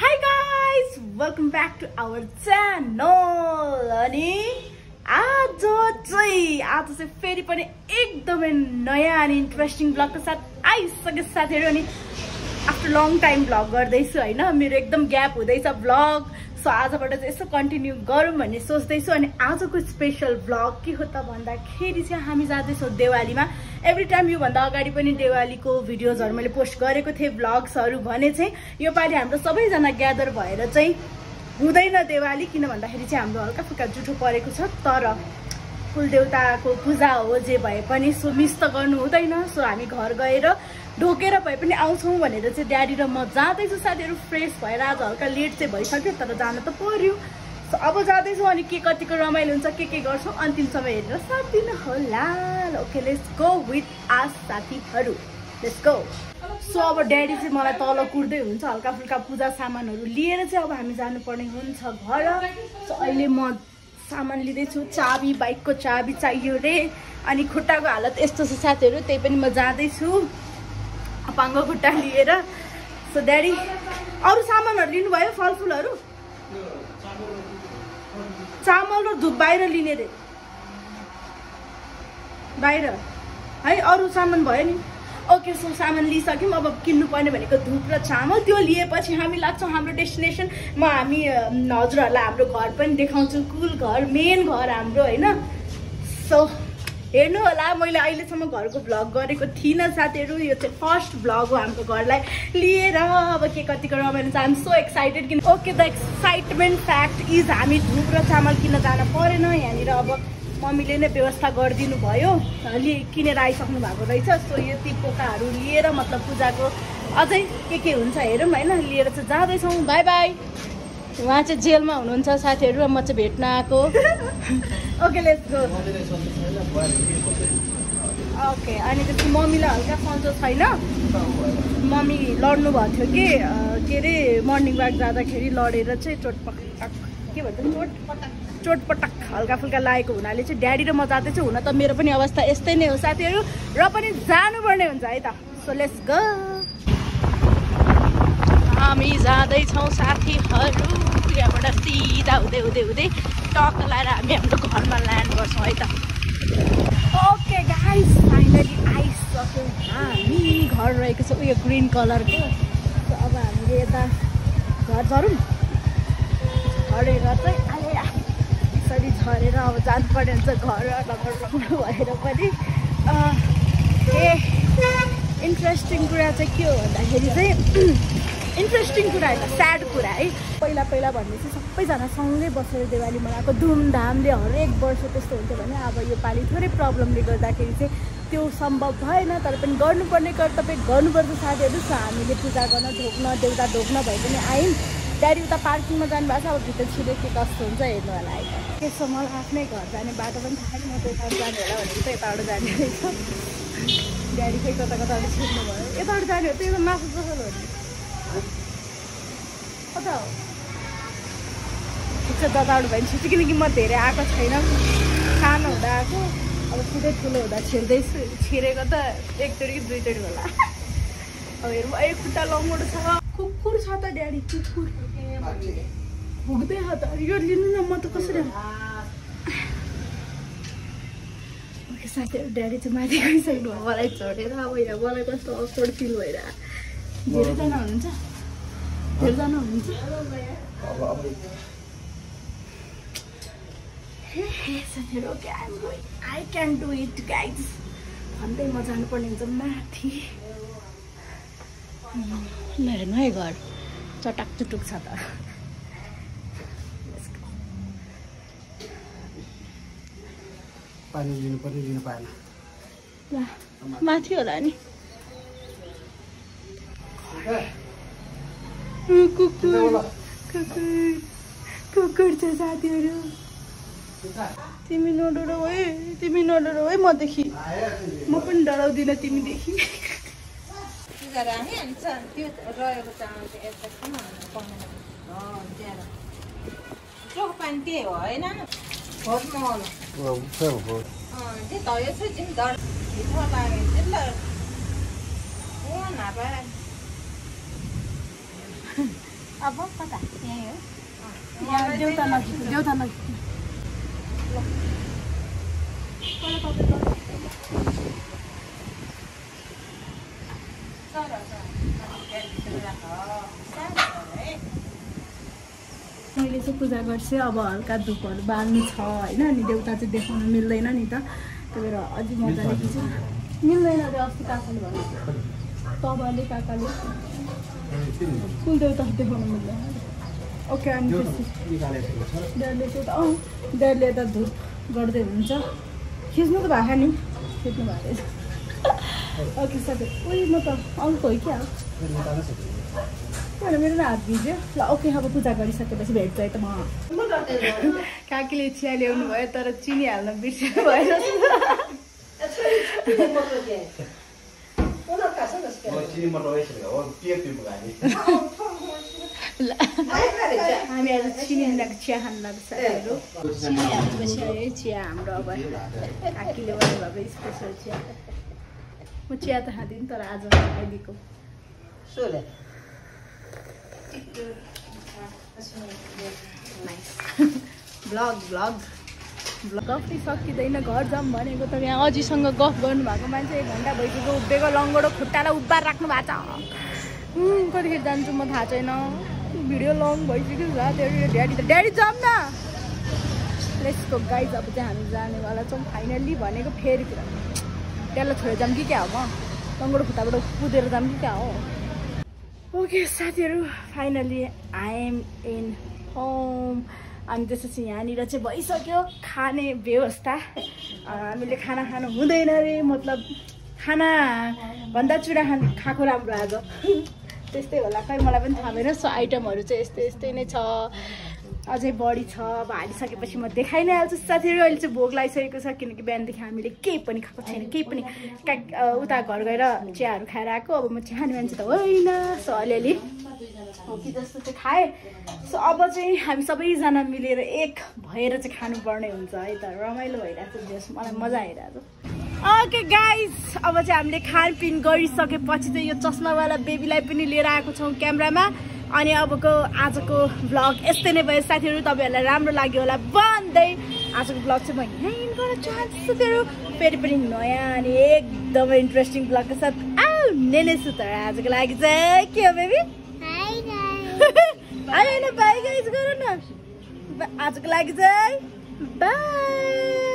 Hi guys, welcome back to our channel. अनि आज चाहिँ फेरि पनि एकदमै नयाँ अनि इन्ट्रेस्टिङ ब्लगको साथ आइसके साथीहरु। अनि आफ्टर लङ टाइम ब्लग गर्दैछु हैन, मेरो एकदम ग्याप हुँदैछ ब्लग। सो आजबाट चाहिँ यसो कन्टिन्यू गरौँ भन्ने सोच्दैछु। अनि आजको स्पेशल ब्लग के हो त भन्दाखेरि चाहिँ हामी जाँदैछौँ देवालीमा। एभ्री टाइम यो भन्दा अगाडि पनि देवालीको भिडियोजहरु मैले पोस्ट गरेको थिएँ, ब्लग्सहरु भने चाहिँ यो पालि हाम्रो सबैजना ग्यादर भएर चाहिँ हुँदैन देवाली, किन भन्दाखेरि चाहिँ हाम्रो हल्का फुल्का जुठो परेको छ। तर कुलदेवताको पूजा हो जे भए पनि, सो मिस त गर्नु हुँदैन। सो हामी घर गएर ढोकेर भए पनि आउँछौँ भनेर चाहिँ ड्याडी र म जाँदैछु साथीहरु। फ्रेस भएर आज हल्का लेट चाहिँ भइसक्यो, तर जान त पर्यो। सो अब जाँदैछौँ अनि के कतिको रमाइलो हुन्छ, के गर्छौँ अन्तिमसम्म हेरेर साथ दिनु होला। ओके, लेट्स गो विथ आस साथीहरु, लेट्स गो। सो अब ड्याडी चाहिँ मलाई तल कुर्दै हुन्छ, हल्का फुल्का पूजा सामानहरु लिएर चाहिँ अब हामी जानुपर्ने हुन्छ घर। सो अहिले म सामान लिँदैछु, चाबी, बाइकको चाबी चाहियो रे। अनि खुट्टाको हालत यस्तो छ साथीहरु, त्यही पनि म जाँदैछु अपाङ्गो खुट्टा लिएर। सो ड्याडी अरू सामानहरु लिनुभयो, फलफुलहरु, चामल र धुप बाहिर लिने रे, बाहिर है। अरू सामान भयो नि। ओके, सो सामान लिइसक्यौँ। अब किन्नु पर्ने भनेको धुप र चामल, त्यो लिएपछि हामी लाग्छौँ हाम्रो डेस्टिनेसन। हामी हजुरहरूलाई हाम्रो घर पनि देखाउँछु, कुल घर, मेन घर हाम्रो हैन। सो हेर्नु होला, मैले अहिलेसम्म घरको भ्लग गरेको थिइनँ साथीहरु। यो चाहिँ फर्स्ट भ्लग हो हाम्रो घरलाई लिएर। अब के कतिको रमाइलो छ, आइ एम सो एक्साइटेड। किन okay, the excitement fact is हामी धुप र चामल किन्न जान परेन यहाँनिर। अब मम्मीले नै व्यवस्था गरिदिनु भयो, किनेर आइसक्नु भएको रहेछ। सो यो ती पोकाहरू लिएर, मतलब पूजाको अझै के हुन्छ हेरौँ हैन, लिएर चाहिँ जाँदैछौँ। By by. उहाँ चाहिँ जेलमा हुनुहुन्छ साथीहरु, म चाहिँ भेट्न आएको। Okay, let's go. ओके, अनि त्यसपछि मम्मीलाई हल्का सन्चो छैन, मम्मी लड्नु भएको थियो के अरे मर्निङ वाक जाँदाखेरि लडेर चाहिँ चोटपटक, के भन्छ चोटपटक हल्का फुल्का लागेको हुनाले चाहिँ ड्याडी र म जाँदैछु। हुन त मेरो पनि अवस्था यस्तै नै हो साथीहरु, र पनि जानुपर्ने हुन्छ है त। So let's go. हामी जाँदैछौँ साथीहरु, यहाँबाट सिधा हुँदै हुँदै हुँदै टक लाएर हामी हाम्रो घरमा ल्यान्ड गर्छौँ है त। ओके गाइस, फाइनली आइसक्यौँ हामी। घर रहेको छ उयो ग्रिन कलरको। अब हामीले यता घर झरौँ, झरेर चाहिँ यसरी झरेर अब जानुपर्ने हुन्छ घर। रमाइलो भएर पनि इन्ट्रेस्टिङ कुरा चाहिँ के हो भन्दाखेरि चाहिँ इन्ट्रेस्टिङ कुरा होइन, स्याड कुरा है। पहिला भन्ने चाहिँ सबैजना सँगै बसेर देवाली मनाएको धुमधामले हरेक वर्ष त्यस्तो हुन्थ्यो भने, अब यो पालि थोरै प्रब्लमले गर्दाखेरि चाहिँ त्यो सम्भव भएन। तर पनि गर्नुपर्ने कर्तव्य गर्नुपर्छ साथीहरु। सो हामीले पूजा गर्न ढोक्न, देउता ढोक्न भए पनि आयौँ। ड्याडी उता पार्किङमा जानुभएको छ, अब भित्र छिटो के कस्तो हुन्छ हेर्नु होला है। त्यसो मलाई आफ्नै घर जाने बाटो पनि थाहा छैन, म त यताबाट जाने होला भनेर चाहिँ यताबाट जाने रहेछ। ड्याडी चाहिँ कता छिर्नु भयो, यताबाट जाने हो, त्यो मासु जसो हो नि, कता हो ठिक छ जताबाट भयो नि छिटो, किनकि म धेरै आएको छैन, सानो हुँदा आएको। अब सिधै ठुलो हुँदा छिर्दैछु, छिरेको त एकचोटि कि दुईचोटि होला। अब हेरौँ, एक खुट्टा लङ्गोटो छ, कुकुर छ त ड्याडी, कुकुर भुक्दै छ त, यो लिनु न, म त कसरी। ओके साथीहरु, ड्याडी चाहिँ माथि गइसक्नु भयो मलाई छोडेर। अब यहाँ मलाई कस्तो अफोर्ड फिल भइरहेको। धेरैजना हुनुहुन्छ, धेरैजना हुनुहुन्छ। साथीहरु, okay I can do it guys भन्दै म जानुपर्ने हुन्छ माथि। ल हेर्नु है, घर चटाक चुटुक छ त। पानी लिनु पनि लिनु पाएन, ल माथि होला नि। कुकुर छ साथीहरु, तिमी नडराउ है, तिमी नडराउ है मदेखि, म पनि डराउँदिनँ तिमीदेखि। अब कता यही हो यहाँ देउता नजिक मैले चाहिँ पूजा गर्छु अब हल्का धुपहरू बाल्नु छ होइन अनि देउता चाहिँ देखाउनु मिल्दैन नि त त्यही भएर अझै मजाले खिच्नु मिल्दैन अरे अस्ति काकाले भन्नु तबले काकाले कुल देउता देखाउनु मिल्दैन ओके अनि डरले चाहिँ त डरले त धुप गर्दै हुन्छ खिच्नु त भएको नि खिच्नु भएको रहेछ ओके साथी उही म त अङ्क हो क्या मेरो हात भिज्यो ल ओके अब पूजा गरिसकेपछि भेट्छ है त म काकीले चिया ल्याउनु भयो तर चिनी हाल्न बिर्सिनु भयो हामी आज चिनी मिलाएको चिया खानु लाग्छ साथीहरू चिनी हाल्नुपर्छ है चिया हाम्रो अब काकीले भन्नुभएको स्पेसल चिया म चिया त खाँदिनँ तर आज अहिलेको ब्लग गफै सकिँदैन घर जाऊँ भनेको त यहाँ अझैसँग गफ गर्नुभएको मान्छे 1 घन्टा भइसक्यो उभिएको लङ्गडो खुट्टालाई उब्बार राख्नु भएको छ कतिखेर जान्छु म थाहा छैन भिडियो लङ भइसक्यो ड्याडी जाऊँ न लेट्स गो गाइज अब चाहिँ हामी जानेवाला छौँ फाइनल्ली भनेको फेरि कुरा त्यसलाई छोडेर जाऊँ कि क्या हो म लङ्गडो खुट्टाबाट कुदेर जाऊँ कि क्या हो ओके साथीहरू finally I am in home अनि त्यसपछि यहाँनिर चाहिँ भइसक्यो खाने व्यवस्था हामीले खाना खानु हुँदैन रे मतलब खाना भन्दा चुडा खाएको राम्रो आज त्यस्तै होला खै मलाई पनि थाहा भएन सो आइटमहरू चाहिँ यस्तै नै छ अझै बढी छ अब हालिसकेपछि म देखाइ नै हाल्छु साथीहरू अहिले चाहिँ भोक लागिसकेको छ किनकि बिहानदेखि हामीले केही पनि खाएको छैन केही पनि उता घर गएर चियाहरू खाएर आएको अब म चिया खाने मान्छे त होइन सो अलिअलि हो कि जस्तो चाहिँ खाएँ सो अब चाहिँ हामी सबैजना मिलेर एक भएर चाहिँ खानुपर्ने हुन्छ है त रमाइलो भइरहेको छ जस मलाई मजा आइरहेको छ ओके गाइज अब चाहिँ हामीले खानपिन गरिसकेपछि चाहिँ यो चस्मावाला बेबीलाई पनि लिएर आएको छौँ क्यामेरामा अनि अबको आजको भ्लग यस्तै नै भयो साथीहरू तपाईँहरूलाई राम्रो लाग्यो होला भन्दै आजको भ्लग चाहिँ म यहीँ एन्ड गर्न चाहन्छु साथीहरू फेरि पनि नयाँ अनि एकदमै इन्ट्रेस्टिङ भ्लगको साथ आउने नै छु तर आजको लागि चाहिँ के हो बेबी होइन बाई गाइज गर न आजको लागि चाहिँ बाई